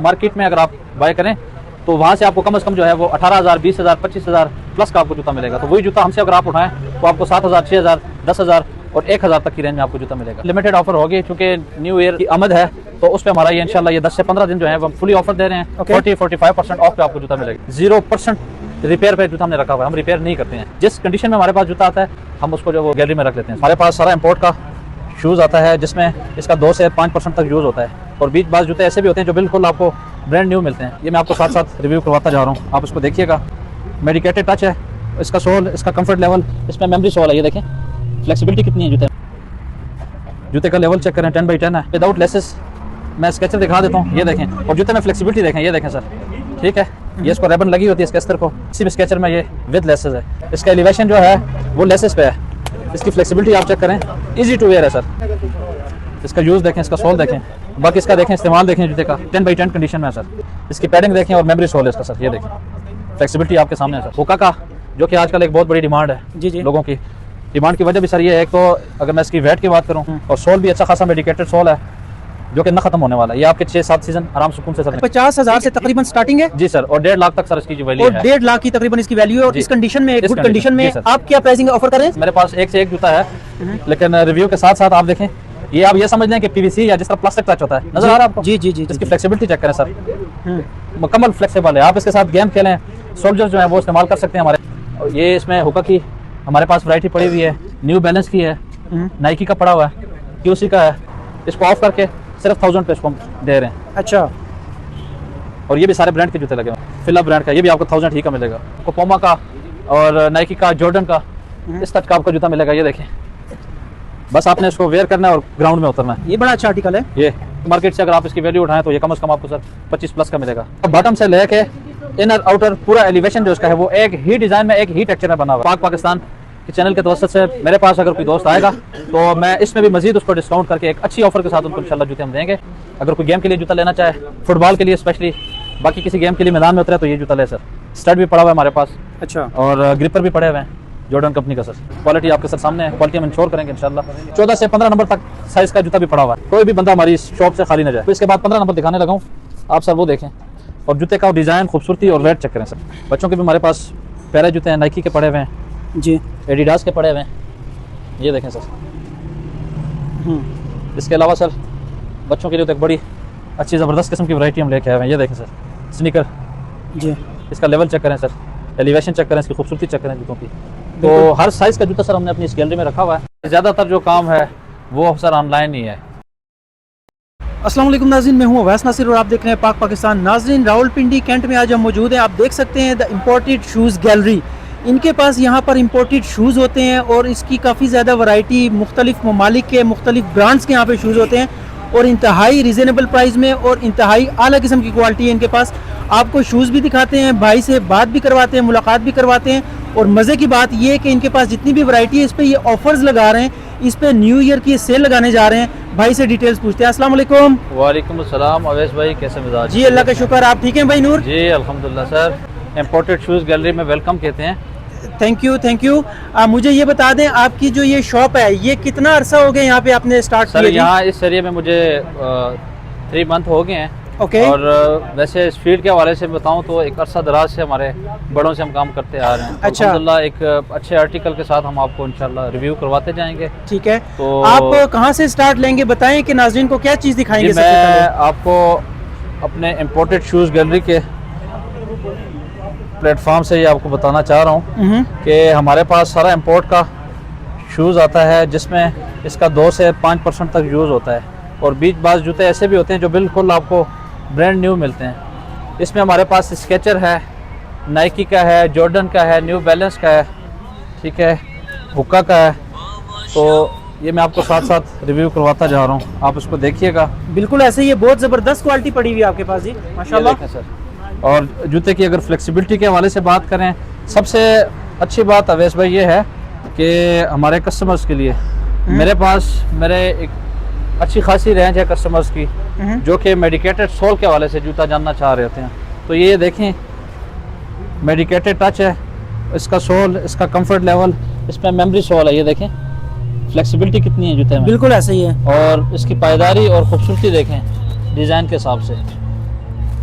Market में अगर आप बाय करें तो वहाँ से आपको कम से कम जो है वो 18,000, 20,000, 25,000 प्लस का आपको जूता मिलेगा। तो वही जूता हमसे अगर आप उठाएं तो आपको 7,000, 6,000, 10,000 और 1,000 तक की रेंज में आपको जूता मिलेगा। लिमिटेड ऑफर होगी क्योंकि न्यू ईयर की आमद है, तो उस पर हमारा ये इंशाल्लाह ये 10 से 15 दिन जो है वो फुली ऑफर दे रहे हैं। 40-45% ऑफ पे आपको जूता मिलेगा। 0% रिपेयर पे जूता हमने रखा हुआ है, हम रिपेयर नहीं करते हैं। जिस कंडीशन में हमारे पास जूता आता है हम उसको जो वो गैलरी में रख लेते हैं। हमारे पास सारा इम्पोर्ट का शूज़ आता है जिसमें इसका 2 से 5% तक यूज़ होता है, और बीच बाज जूते ऐसे भी होते हैं जो बिल्कुल आपको ब्रांड न्यू मिलते हैं। ये मैं आपको साथ साथ रिव्यू करवाता जा रहा हूँ, आप इसको देखिएगा। मेडिकेटेड टच है, इसका सोल, इसका कंफर्ट लेवल, इसमें मेमोरी सोल है। ये देखें फ्लेक्सिबिलिटी कितनी है जूते का लेवल चेक करें, 10x10 है, विदाउट लेसेस। मैं स्केचर दिखा देता हूँ, ये देखें। और जूते में फ्लेक्सिबिलिटी देखें, ये देखें सर, ठीक है। ये इसको रेबन लगी होती है स्केचर को, इसी भी स्केचर में ये विद लेसेस है। इसका एलिवेशन जो है वो लेसेस पे है। इसकी फ्लेक्सिबिलिटी आप चेक करें, इजी टू वेयर है सर। इसका यूज़ देखें, इसका सोल देखें, बाकी इसका देखें इस्तेमाल देखें जूते का। 10x10 कंडीशन में है सर। इसकी पैडिंग देखें और मेमोरी सोल है इसका सर, ये देखें। फ्लेक्सिबिलिटी आपके सामने है सर। हुक्का का जो कि आजकल एक बहुत बड़ी डिमांड है जी लोगों की। डिमांड की वजह भी सर ये है, एक तो अगर मैं इसकी वेट की बात करूँ, और सोल भी अच्छा खासा मेडिकेटेड सोल है जो कि न खत्म होने वाला है। ये आपके 6-7 सीजन आराम सुकून से सर। 50,000 से तकरीबन स्टार्टिंग है जी सर, और 1.5 लाख तक सर इसकी जो वैल्यू है। 1.5 लाख की तकरीबन इसकी वैल्यू है। और इस कंडीशन में, गुड कंडीशन में आप क्या प्राइसिंग ऑफर करें? मेरे पास एक से एक जूता है, लेकिन रिव्यू के साथ साथ आप देखें, ये आप ये समझ लें कि पीवीसी या जिस तरह प्लास्टिक टच होता है, नजर आ रहा है आपको? जी जी जी। इसकी फ्लेक्सिबिलिटी चेक करें सर, मुकम्मल फ्लेक्सिबल है। आप इसके साथ गेम खेलें, सोल्जर जो है वो इस्तेमाल कर सकते हैं हमारे। ये इसमें हुक्का की हमारे पास वैरायटी पड़ी हुई है, न्यू बैलेंस की है, नाइकी का पड़ा हुआ है, क्यूसी का है। इसको ऑफ करके सिर्फ 1000 पे इसको दे रहे हैं। अच्छा। और ये भी सारे ब्रांड के जूते लगे हुए, फिला ब्रांड का, ये भी आपको 1000 ही का मिलेगा। आपको पोमा का और नाइकी का, जॉर्डन का, इस टच का आपको जूता मिलेगा। ये देखें, बस आपने इसको वेयर करना है और ग्राउंड में उतरना है। ये बड़ा अच्छा आर्टिकल है। ये मार्केट से अगर आप इसकी वैल्यू उठाएं तो ये कम से कम आपको सर 25 प्लस का मिलेगा। बॉटम से लेके इनर आउटर पूरा एलिवेशन जो इसका है वो एक ही डिजाइन में, एक ही टेक्सचर में बना हुआ है। पाकिस्तान के चैनल के तवज्जुह से मेरे पास अगर कोई दोस्त आएगा तो मैं इसमें भी मजीद उसको डिस्काउंट करके एक अच्छी ऑफर के साथ उनको इंशाल्लाह जूते हम देंगे। अगर कोई गेम के लिए जूता लेना चाहे, फुटबॉल के लिए स्पेशली, बाकी किसी गेम के लिए मैदान में उतरे तो ये जूता ले सर। स्टड भी पड़ा हुआ है हमारे पास, अच्छा, और ग्रिपर भी पड़े हुए हैं जॉर्डन कंपनी का सर। क्वालिटी आपके सर सामने है, क्वालिटी हम इंश्योर करेंगे इंशाल्लाह। 14 से 15 नंबर तक साइज का जूता भी पड़ा हुआ है, कोई भी बंदा हमारी शॉप से खाली ना जाए। तो इसके बाद 15 नंबर दिखाने लगा हूँ, आप सर वो देखें। और जूते का डिज़ाइन, खूबसूरती और वेट चेक करें सर। बच्चों के भी हमारे पास पहले जूते हैं, नाइकी के पड़े हुए हैं जी, एडिडास के पड़े हुए हैं, ये देखें सर। इसके अलावा सर बच्चों के लिए तो एक बड़ी अच्छी ज़बरदस्त किस्म की वैरायटी हम लेके आए हैं। ये देखें सर, स्नीकर जी। इसका लेवल चेक करें सर, एलिवेशन चेक करें, इसकी खूबसूरती चेक करें जूतों की। तो हर साइज़ का जूता सर हमने अपनी इस गैलरी में रखा हुआ है। ज़्यादातर जो काम है वो सर ऑनलाइन ही है। अस्सलाम वालेकुम नाज़रीन, मैं हूँ अवैस नासिर और आप देख रहे हैं पाकिस्तान। नाज़रीन, रावलपिंडी कैंट में आज हम मौजूद हैं। आप देख सकते हैं द इम्पोर्टेड शूज़ गैलरी। इनके पास यहाँ पर इम्पोर्टेड शूज़ होते हैं और इसकी काफ़ी ज़्यादा वैरायटी, मुख्तलिफ ममालिक के मुख्तलिफ ब्रांड्स के यहाँ पे शूज़ होते हैं और इंतहाई रिजनेबल प्राइस में और इंतहाई आला किस्म की क्वालिटी है इनके पास। आपको शूज़ भी दिखाते हैं, भाई से बात भी करवाते हैं, मुलाकात भी करवाते हैं। और मज़े की बात ये है कि इनके पास जितनी भी वैरायटी है इस पर ये ऑफर्स लगा रहे हैं, इस पर न्यू ईयर की सेल लगाने जा रहे हैं। भाई से डिटेल्स पूछते हैं। अस्सलाम वालेकुम। वालेकुम अस्सलाम अवैस भाई, कैसे मिजाज? जी अल्लाह का शुक्र, आप ठीक हैं भाई नूर? जी अल्हम्दुलिल्लाह सर। इम्पोर्टेड शूज़ गैलरी में वेलकम कहते हैं। Thank you thank you. मुझे ये बता दें, आपकी जो ये शॉप है ये कितना अरसा हो गया यहाँ पे आपने स्टार्ट किया? सर यहाँ इस एरिया में मुझे 3 मंथ हो गए हैं। ओके। और वैसे इस फील्ड के हवाले से बताऊं तो एक अरसा दराज से हमारे बड़ों से हम काम करते आ रहे हैं। अच्छा। अल्हम्दुलिल्लाह एक अच्छे आर्टिकल के साथ हम आपको इंशाल्लाह रिव्यू करवाते जाएंगे। ठीक है, तो आप कहाँ से स्टार्ट लेंगे, बताएं कि नाज़रीन को क्या चीज़ दिखाएंगे? मैं आपको अपने इम्पोर्टेड शूज़ गैलरी के प्लेटफॉर्म से ये आपको बताना चाह रहा हूँ कि हमारे पास सारा इम्पोर्ट का शूज़ आता है जिसमें इसका 2 से 5% तक यूज़ होता है, और बीच बाज जूते ऐसे भी होते हैं जो बिल्कुल आपको ब्रांड न्यू मिलते हैं। इसमें हमारे पास स्केचर है, नाइकी का है, जॉर्डन का है, न्यू बैलेंस का है, ठीक है, हुक्का का है। तो ये मैं आपको साथ साथ रिव्यू करवाता जा रहा हूँ, आप उसको देखिएगा। बिल्कुल ऐसे, ये बहुत ज़बरदस्त क्वालिटी पड़ी हुई है आपके पास जी, माशाल्लाह सर। और जूते की अगर फ्लेक्सिबिलिटी के हवाले से बात करें, सबसे अच्छी बात अवैस भाई ये है कि हमारे कस्टमर्स के लिए मेरे पास एक अच्छी खासी रेंज है कस्टमर्स की जो कि मेडिकेटेड सोल के हवाले से जूता जानना चाह रहे होते हैं। तो ये देखें, मेडिकेटेड टच है, इसका सोल, इसका कंफर्ट लेवल, इसमें मेमोरी सोल है। ये देखें फ्लेक्सिबिलिटी कितनी है जूते में, बिल्कुल ऐसे ही है। और इसकी पायदारी और खूबसूरती देखें डिज़ाइन के हिसाब से।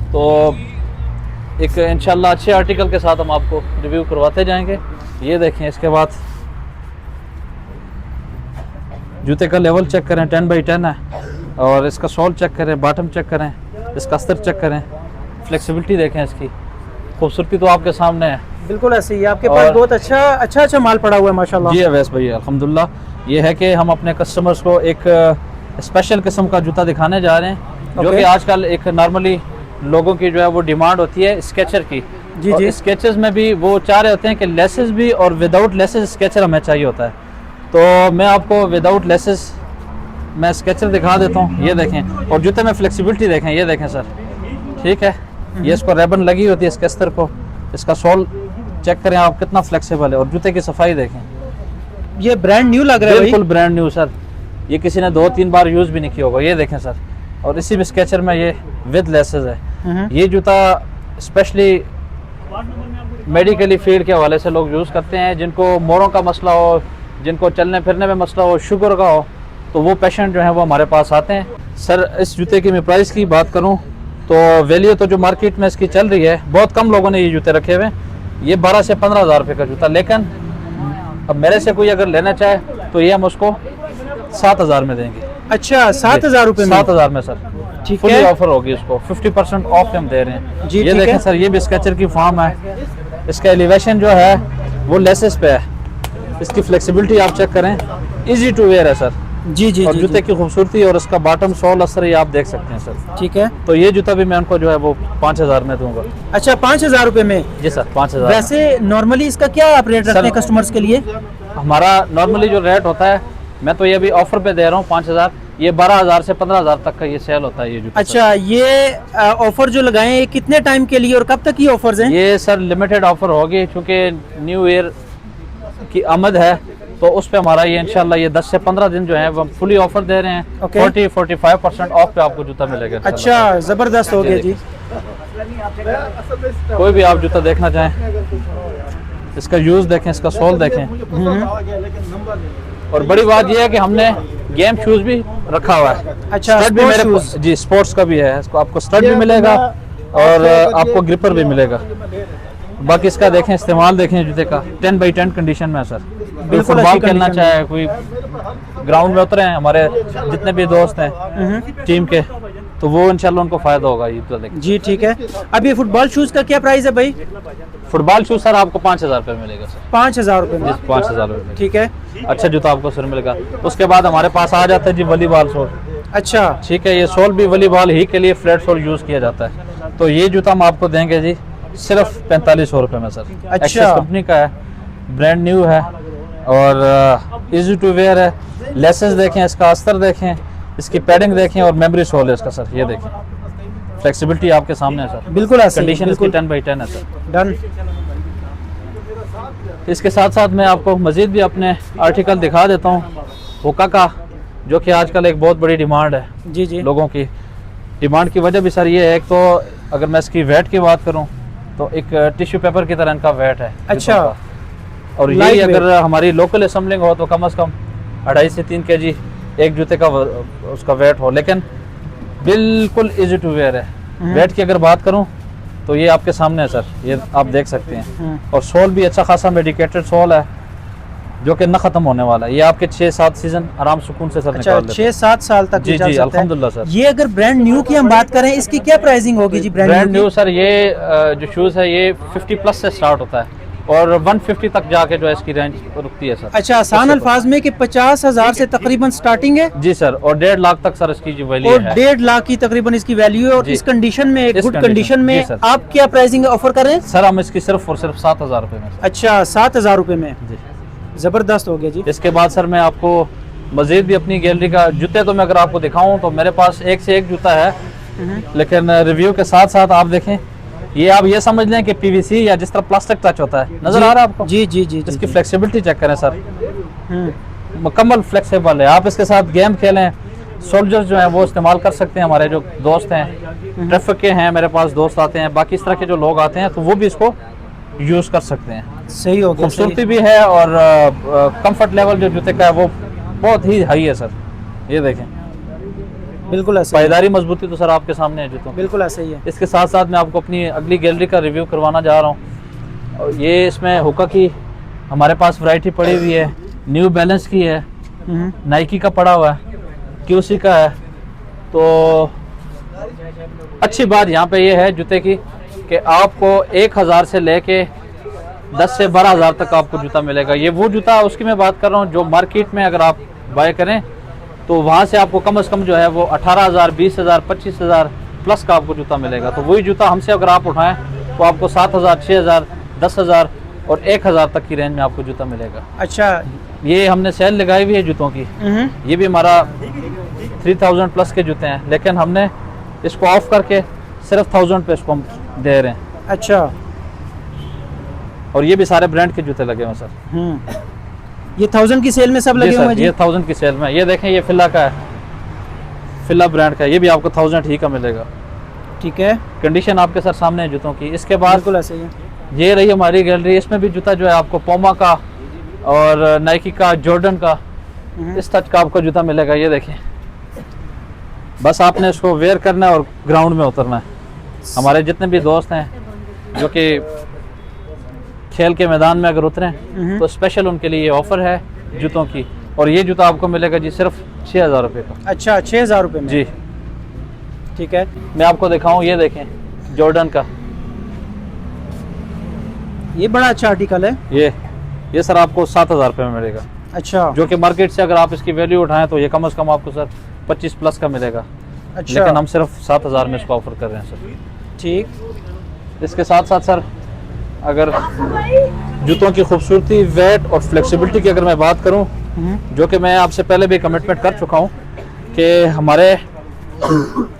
तो एक इंशाल्लाह अच्छे आर्टिकल के साथ हम आपको रिव्यू करवाते जाएंगे। ये देखें, इसके बाद जूते का लेवल चेक करें, 10x10 है। और इसका सोल चेक करें, बॉटम चेक करें, इसका अस्तर चेक करें, फ्लेक्सिबिलिटी देखें, इसकी खूबसूरती तो आपके सामने है। बिल्कुल ऐसे ही आपके पास बहुत अच्छा माल पड़ा हुआ है माशाल्लाह। जी अवैस भाई, अल्हम्दुलिल्लाह। ये है कि हम अपने कस्टमर्स को एक स्पेशल किस्म का जूता दिखाने जा रहे हैं, जो कि आजकल एक नॉर्मली लोगों की जो है वो डिमांड होती है स्केचर की। जी जी। स्केचेस में भी वो चाह रहे होते हैं कि लेसेस भी और विदाउट लेसेस स्केचर हमें चाहिए होता है। तो मैं आपको विदाउट लेसेस मैं स्केचर दिखा देता हूँ। ये देखें, और जूते में फ्लेक्सिबिलिटी देखें, ये देखें सर, ठीक है। ये इसको रेबन लगी होती है इसके अस्तर को। इसका सोल चेक करें आप, कितना फ्लेक्सिबल है। और जूते की सफाई देखें, ये ब्रांड न्यू लग रहा है। बिल्कुल ब्रांड न्यू सर। ये किसी ने 2-3 बार यूज़ भी नहीं किया होगा। ये देखें सर, और इसी में स्केचर में ये विद लेसेस है। ये जूता स्पेशली मेडिकली फील्ड के हवाले से लोग यूज़ करते हैं, जिनको मोरों का मसला हो, जिनको चलने फिरने में मसला हो, शुगर का हो, तो वो पेशेंट जो है वो हमारे पास आते हैं। सर इस जूते की मैं प्राइस की बात करूं तो वैल्यू तो जो मार्केट में इसकी चल रही है, बहुत कम लोगों ने ये जूते रखे हुए हैं। ये 12 से 15 हज़ार रुपये का जूता, लेकिन अब मेरे से कोई अगर लेना चाहे तो ये हम उसको 7,000 में देंगे। अच्छा, 7,000 रुपये में? 7,000 में सर, ठीक फुली है। ऑफर होगी उसको, 50% ऑफ हम दे रहे हैं जी। ये ठीक देखें है सर, ये भी स्केचर की फॉर्म है। इसका एलिवेशन जो है वो लेसेस पे है। इसकी फ्लेक्सिबिलिटी आप चेक करें, इजी टू वेयर है सर। जी जी। और जी, जूते जी। की खूबसूरती और इसका बॉटम सोल असर ये आप देख सकते हैं सर। ठीक है। तो ये जूता भी मैं उनको जो है वो 5,000 में दूंगा। अच्छा, 5,000 रुपये में? जी सर, 5,000। वैसे नॉर्मली इसका क्या आप रेट रखते हैं कस्टमर्स के लिए? हमारा नॉर्मली जो रेट होता है, मैं तो ये भी ऑफर पे दे रहा हूँ 5,000। ये 12,000 से 15,000 तक का ये सेल होता है ये जूता। अच्छा, ये ऑफर जो लगाए हैं, ये कितने टाइम के लिए और कब तक ये ऑफर्स हैं? ये सर लिमिटेड ऑफर होगी, क्योंकि न्यू ईयर की आमद है, तो उस पे हमारा ये इंशाल्लाह ये 10 से 15 दिन जो है वो फुली ऑफर दे रहे हैं। ओके। 40-45% ऑफ पे आपको जूता मिलेगा। अच्छा, जबरदस्त हो गया जी। कोई भी आप जूता देखना चाहें, इसका यूज़ देखें, इसका सोल देखें। और बड़ी बात यह है कि हमने गेम शूज भी रखा हुआ है। अच्छा, स्टड भी स्पोर्ट्स मेरे शूज? जी स्पोर्ट्स का भी है। इसको आपको स्टड भी मिलेगा और आपको ग्रिपर भी मिलेगा। बाकी इसका देखें, इस्तेमाल देखें जूते का, 10x10 कंडीशन में है सर। कोई फुटबॉल अच्छी खेलना कंडीशन चाहे, कोई ग्राउंड में उतरे हैं, हमारे जितने भी दोस्त हैं टीम के, तो वो इंशाल्लाह उनको फायदा होगा ये जूता देखें। जी ठीक है। अब ये फुटबॉल शूज का क्या प्राइस है भाई? फुटबॉल शूज सर आपको 5,000 रुपये मिलेगा सर। 5,000 रुपये में? 5,000 रुपये। ठीक है। अच्छा जूता आपको सर मिलेगा। उसके बाद हमारे पास आ जाता है जी वॉलीबॉल सोल। अच्छा, ठीक है, ये सोल भी वॉलीबॉल ही के लिए फ्लैट सोल यूज़ किया जाता है। तो ये जूता हम आपको देंगे जी सिर्फ 4500 रुपये में सर। अच्छा। एक्सिस कंपनी का है, ब्रांड न्यू है और इजी टू वेयर है। लेसेस देखें, इसका अस्तर देखें, इसकी पैडिंग देखें और मेमोरी सोल है इसका सर। ये देखें, फ्लेक्सिबिलिटी आपके सामने है सर। बिल्कुल ऐसे ही, कंडीशन इसकी बिल्कुल। 10x10 है सर। डन। इसके साथ साथ मैं आपको मज़ीद भी अपने आर्टिकल दिखा देता हूँ हुक्का का, जो कि आजकल एक बहुत बड़ी डिमांड है जी जी। लोगों की। डिमांड की वजह भी सर ये है, एक तो अगर मैं इसकी वेट की बात करूं तो एक टिश्यू पेपर की तरह इनका वेट है। अच्छा। और ये Light अगर हमारी लोकल असेंबलिंग हो तो कम से कम 2.5 से 3 kg एक जूते का उसका वेट हो, लेकिन बिल्कुल इजी टू वेयर है। वेट की अगर बात करूं तो ये आपके सामने है सर, ये आप देख सकते हैं। और सोल भी अच्छा खासा मेडिकेटेड सोल है, जो कि न खत्म होने वाला है। ये आपके 6-7 सीजन आराम सुकून से सर अच्छा, निकाल लेते हैं। 6-7 साल तक जी चल जी सकता है। अल्हम्दुलिल्लाह सर। ये अगर ब्रांड न्यू की हम बात करें, इसकी क्या प्राइसिंग होगी जी? ब्रांड न्यू सर ये जो शूज़ है ये 50+ से स्टार्ट होता है और 150 तक जाके जो है इसकी रेंज रुकती है सर। अच्छा, आसान अल्फाज में कि 50,000 से तकरीबन स्टार्टिंग है जी सर, और 1.5 लाख तक सर इसकी जो वैल्यू और है। 1.5 लाख की तकरीबन इसकी वैल्यू है। और जी। इस कंडीशन में, इस गुड condition, कंडीशन में जी सर। आप क्या प्राइसिंग ऑफर कर रहे हैं? सर हम इसकी सिर्फ और सिर्फ 7,000 रुपये में। अच्छा, 7,000 रुपये में? जी। जबरदस्त हो गया जी। इसके बाद सर मैं आपको मजीद भी अपनी गैलरी का जूते तो मैं अगर आपको दिखाऊं तो मेरे पास एक से एक जूता है, लेकिन रिव्यू के साथ साथ आप देखें, ये आप ये समझ लें कि पीवीसी या जिस तरह प्लास्टिक टच होता है, नजर आ रहा है आपको? जी जी जी। इसकी फ्लेक्सिबिलिटी चेक करें सर, हम्म। मुकम्मल फ्लेक्सिबल है। आप इसके साथ गेम खेलें, सोल्जर्स जो हैं वो इस्तेमाल कर सकते हैं। हमारे जो दोस्त हैं ट्रैफिक के हैं, मेरे पास दोस्त आते हैं, बाकी इस तरह के जो लोग आते हैं तो वो भी इसको यूज़ कर सकते हैं। सही हो गया। खूबसूरती भी है और कंफर्ट लेवल जो जूते का है वो बहुत ही हाई है सर। ये देखें, बिल्कुल ऐसा ही है। पायदारी मजबूती तो सर आपके सामने है जूतों की। बिल्कुल ऐसा ही है। इसके साथ साथ मैं आपको अपनी अगली गैलरी का रिव्यू करवाना जा रहा हूँ। और ये इसमें हुक्का की हमारे पास वैरायटी पड़ी हुई है, न्यू बैलेंस की है, नाइकी का पड़ा हुआ है, क्यूसी का है। तो अच्छी बात यहाँ पे ये है जूते की कि आपको 1000 से लेके 10 से 12,000 तक आपको जूता मिलेगा। ये वो जूता उसकी मैं बात कर रहा हूँ जो मार्केट में अगर आप बाय करें तो वहाँ से आपको कम से कम जो है वो 18,000, 20,000, 25,000 प्लस का आपको जूता मिलेगा। तो वही जूता हमसे अगर आप उठाएं तो आपको 7,000, 6,000, 10,000 और 1,000 तक की रेंज में आपको जूता मिलेगा। अच्छा, ये हमने सेल लगाई हुई है जूतों की। ये भी हमारा 3,000 प्लस के जूते हैं, लेकिन हमने इसको ऑफ करके सिर्फ 1,000 पे इसको हम दे रहे हैं। अच्छा। और ये भी सारे ब्रांड के जूते लगे हुए हैं सर। ये 1000 की सेल में सब लगे जी हुए सर, हैं जी? ये 1000 की सेल में। ये देखें, ये फिला का है, फिला ब्रांड का। ये भी आपको 1000 ही का मिलेगा। ठीक है। कंडीशन आपके सर सामने है जूतों की। इसके बाद बिल्कुल ऐसे ही है। ये रही हमारी गैलरी। इसमें भी जूता जो है आपको पोमा का और नाइकी का, जॉर्डन का, इस टच का आपको जूता मिलेगा। ये देखें, बस आपने इसको वेयर करना है और ग्राउंड में उतरना है। हमारे जितने भी दोस्त हैं जो कि खेल के मैदान में अगर उतरें तो स्पेशल उनके लिए ये ऑफर है जूतों की। और ये जूता आपको मिलेगा जी सिर्फ 6,000 रुपये का। अच्छा, 6,000 रुपये में? जी ठीक है। मैं आपको दिखाऊं, ये देखें जॉर्डन का, ये बड़ा अच्छा आर्टिकल है। ये सर आपको 7,000 रुपये में मिलेगा। अच्छा। जो कि मार्केट से अगर आप इसकी वैल्यू उठाएं तो ये कम से कम आपको सर 25 प्लस का मिलेगा। अच्छा। लेकिन हम सिर्फ 7,000 में इसको ऑफर कर रहे हैं सर। ठीक। इसके साथ साथ सर अगर जूतों की खूबसूरती, वेट और फ्लेक्सिबिलिटी की अगर मैं बात करूं, जो कि मैं आपसे पहले भी कमिटमेंट कर चुका हूं कि हमारे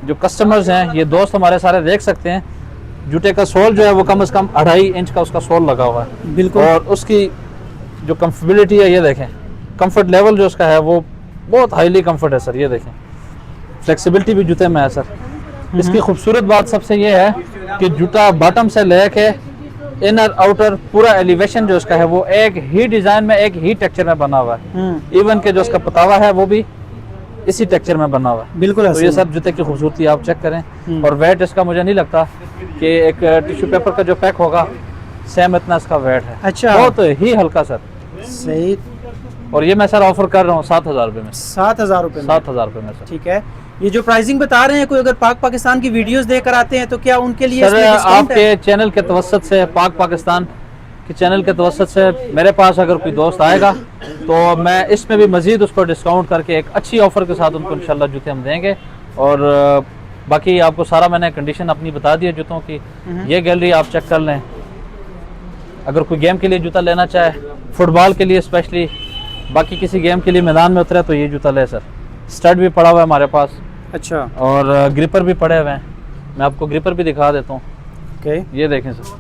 जो कस्टमर्स हैं, ये दोस्त हमारे सारे देख सकते हैं, जूते का सोल जो है वो कम से कम 2.5 इंच का उसका सोल लगा हुआ है। बिल्कुल। और उसकी जो कंफर्टेबिलिटी है, ये देखें, कंफर्ट लेवल जो उसका है वो बहुत हाईली कंफर्ट है सर। ये देखें, फ्लेक्सिबिलिटी भी जूते में है सर। इसकी खूबसूरत बात सबसे ये है कि जूता बॉटम से लेके इनर आउटर पूरा एलिवेशन जो उसका है वो एक ही डिजाइन में, एक ही टेक्सचर में बना हुआ है। इवन के जो उसका पतावा है वो भी इसी टेक्सचर में बना हुआ है। बिल्कुल। तो ये सब जूते की खूबसूरती आप चेक करें। और वेट इसका मुझे नहीं लगता कि एक टिश्यू पेपर का जो पैक होगा सेम इतना इसका वेट है। अच्छा। बहुत ही हल्का सर। सही। और ये मैं सर ऑफर कर रहा हूँ 7,000 रुपये में। 7,000 रुपये में? 7,000 रुपये में सर। ठीक है। ये जो प्राइसिंग बता रहे हैं, कोई अगर पाकिस्तान की वीडियोस देखकर आते हैं तो क्या उनके लिए सर इसमें डिस्काउंट है? आपके चैनल के तवसत से, पाकिस्तान के चैनल के तवसत से मेरे पास अगर कोई दोस्त आएगा तो मैं इसमें भी मजीद उसको डिस्काउंट करके एक अच्छी ऑफर के साथ उनको इंशाल्लाह जूते हम देंगे। और बाकी आपको सारा मैंने कंडीशन अपनी बता दी है जूतों की। ये गैलरी आप चेक कर लें। अगर कोई गेम के लिए जूता लेना चाहे, फुटबॉल के लिए स्पेशली, बाकी किसी गेम के लिए मैदान में उतरे तो ये जूता ले सर। स्टड भी पड़ा हुआ है हमारे पास। अच्छा। और ग्रिपर भी पड़े हुए हैं। मैं आपको ग्रिपर भी दिखा देता हूँ। ओके। ये देखें सर,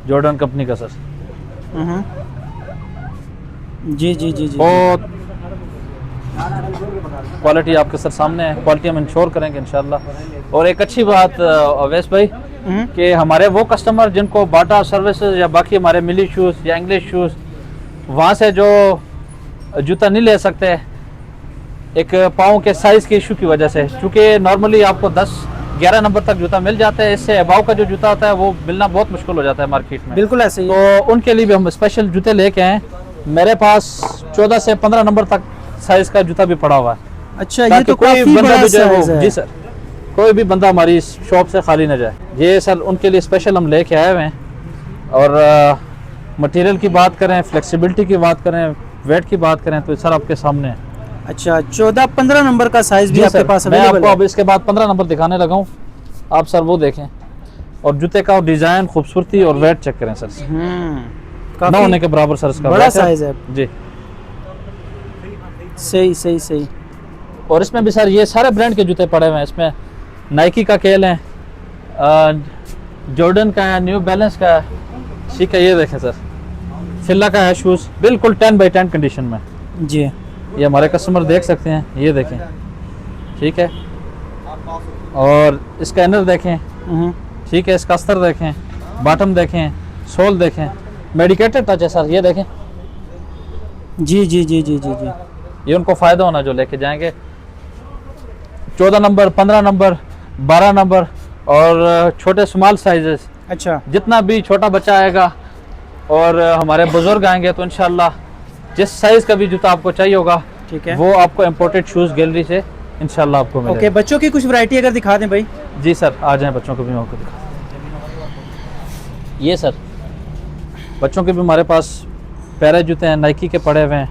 जॉर्डन कंपनी का सर। जी जी जी जी। बहुत क्वालिटी आपके सर सामने है। क्वालिटी हम इंश्योर करेंगे इंशाल्लाह। और एक अच्छी बात अवैस भाई कि हमारे वो कस्टमर जिनको बाटा सर्विसेज या बाकी हमारे मिली शूज़ या इंग्लिश शूज़ वहाँ से जो जूता नहीं ले सकते एक पाँव के साइज़ के इशू की वजह से, क्योंकि नॉर्मली आपको 10-11 नंबर तक जूता मिल जाता है। इससे अबाव का जो जूता होता है वो मिलना बहुत मुश्किल हो जाता है मार्केट में। बिल्कुल ऐसे ही। तो उनके लिए भी हम स्पेशल जूते लेके आए। मेरे पास 14 से 15 नंबर तक साइज़ का जूता भी पड़ा हुआ है। अच्छा, ये तो कोई काफी बंदा बड़ा भी जो है साइज वो, है। जी सर, कोई भी बंदा हमारी इस शॉप से खाली ना जाए। ये सर उनके लिए स्पेशल हम लेके आए हुए हैं। और मटेरियल की बात करें, फ्लेक्सिबिलिटी की बात करें, वेट की बात करें तो सर आपके सामने है। अच्छा, 14-15 नंबर का साइज भी जी आपके सर, पास मैं अवेलेबल आपको है? अब इसके बाद 15 नंबर दिखाने लगा हूँ। आप सर वो देखें और जूते का डिजाइन, खूबसूरती और वेट चेक करें सर। ना काफी होने के बराबर सर इसका बड़ा वेट साइज है जी। सही सही सही। और इसमें भी सर ये सारे ब्रांड के जूते पड़े हुए हैं। इसमें नाइकी का केल है, जॉर्डन का है, न्यू बैलेंस का है, ठीक है। ये देखें सर, फिला का है शूज़, बिल्कुल 10/10 कंडीशन में जी। ये हमारे कस्टमर देख सकते हैं। ये देखें, ठीक है। और इसका इनर देखें, ठीक है। इसका अस्तर देखें, बॉटम देखें, सोल देखें, मेडिकेटेड टच है सर। ये देखें, जी जी जी जी जी जी। ये उनको फ़ायदा होना जो लेके जाएंगे। 14 नंबर, 15 नंबर, 12 नंबर और छोटे स्मॉल साइजेस, अच्छा जितना भी छोटा बच्चा आएगा और हमारे बुजुर्ग आएंगे तो इंशाल्लाह जिस साइज का भी जूता आपको चाहिए होगा ठीक है। वो आपको इम्पोर्टेड शूज़ गैलरी से इंशाल्लाह आपको मिलेगा। ओके, बच्चों की कुछ वैरायटी अगर दिखा दें भाई। जी सर, आ जाएं, बच्चों को भी मैं आपको दिखा। ये सर बच्चों के भी हमारे पास पैरा जूते हैं, नाइकी के पड़े हुए हैं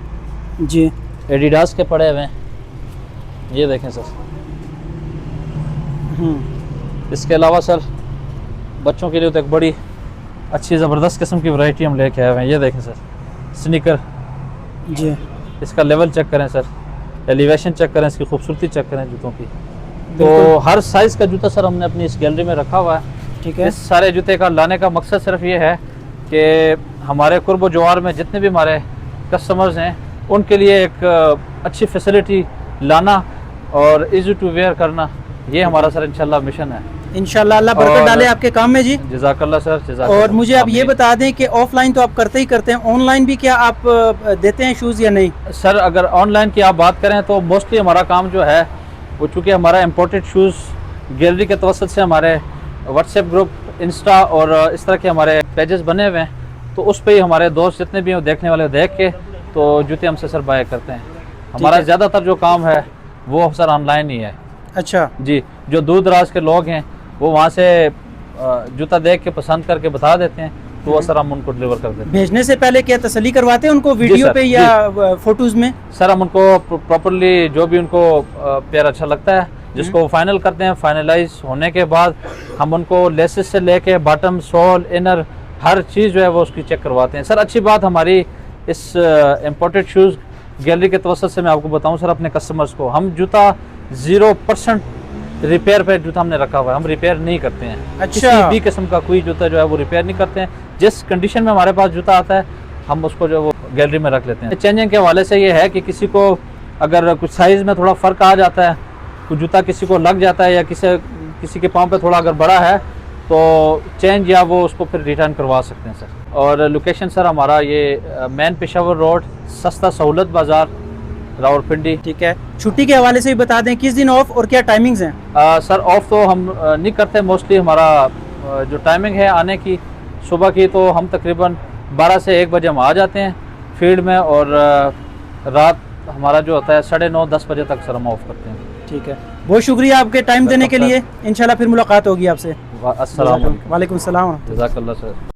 जी, एडिडास के पड़े हुए हैं, ये देखें सर। इसके अलावा सर बच्चों के लिए तो एक बड़ी अच्छी ज़बरदस्त किस्म की वैरायटी हम लेके आए हुए हैं। ये देखें सर, स्नीकर जी, इसका लेवल चेक करें सर, एलिवेशन चेक करें, इसकी खूबसूरती चेक करें जूतों की। तो बिल्कुल। हर साइज़ का जूता सर हमने अपनी इस गैलरी में रखा हुआ है। ठीक है। इस सारे जूते का लाने का मकसद सिर्फ ये है कि हमारे कुर्ब जवार में जितने भी हमारे कस्टमर्स हैं उनके लिए एक अच्छी फैसिलिटी लाना और इजी टू वेयर करना, ये हमारा सर इंशाल्लाह मिशन है। इंशाल्लाह अल्लाह बरकत और- डाले आपके काम में जी। जज़ाकल्लाह सर, जज़ाकल्लाह। और मुझे आप ये आमीन। बता दें कि ऑफलाइन तो आप करते ही करते हैं, ऑनलाइन भी क्या आप देते हैं शूज़ या नहीं? सर अगर ऑनलाइन की आप बात करें तो मोस्टली हमारा काम जो है वो चूँकि हमारा इम्पोर्टेड शूज़ गैलरी के तवसत से हमारे व्हाट्सएप ग्रुप, इंस्टा और इस तरह के हमारे पेजेस बने हुए हैं, तो उस पर ही हमारे दोस्त जितने भी हैं वो देखने वाले देख के तो जूते हमसे सर बाय करते हैं। हमारा है। ज़्यादातर जो काम है वो सर ऑनलाइन ही है अच्छा जी। जो दूर दराज के लोग हैं वो वहाँ से जूता देख के पसंद करके बता देते हैं, तो वो सर हम उनको डिलीवर कर देते हैं। भेजने से पहले क्या तसल्ली करवाते हैं उनको वीडियो सर, पे या फोटोज में? सर हम उनको प्रॉपरली जो भी उनको पेयर अच्छा लगता है जिसको वो फाइनल करते हैं, फाइनलाइज होने के बाद हम उनको लेसेस से लेके बॉटम, सोल, इनर हर चीज़ जो है वो उसकी चेक करवाते हैं। सर अच्छी बात हमारी इस इम्पोर्टेड शूज़ गैलरी के तवसत से मैं आपको बताऊं सर अपने कस्टमर्स को, हम जूता 0% रिपेयर पे जूता हमने रखा हुआ है, हम रिपेयर नहीं करते हैं। अच्छा। किसी भी किस्म का कोई जूता जो है वो रिपेयर नहीं करते हैं। जिस कंडीशन में हमारे पास जूता आता है हम उसको जो वो गैलरी में रख लेते हैं। चेंजिंग के हवाले से ये है कि किसी को अगर कुछ साइज़ में थोड़ा फ़र्क आ जाता है, कुछ जूता किसी को लग जाता है या किसी के पाँव पे थोड़ा अगर बड़ा है तो चेंज या वो उसको फिर रिटर्न करवा सकते हैं सर। और लोकेशन सर हमारा ये मेन पेशावर रोड, सस्ता सहूलत बाज़ार, रावलपिंडी। ठीक है। छुट्टी के हवाले से भी बता दें किस दिन ऑफ और क्या टाइमिंग्स हैं? सर ऑफ तो हम नहीं करते, मोस्टली हमारा जो टाइमिंग है आने की सुबह की तो हम तकरीबन 12 से 1 बजे हम आ जाते हैं फील्ड में, और रात हमारा जो होता है 9:30 10 बजे तक सर हम ऑफ करते हैं। ठीक है, बहुत शुक्रिया आपके टाइम देने के लिए। इंशाल्लाह फिर मुलाकात होगी आपसे। अस्सलाम वालेकुम। वालेकुम सलाम। जज़ाकल्लाह सर।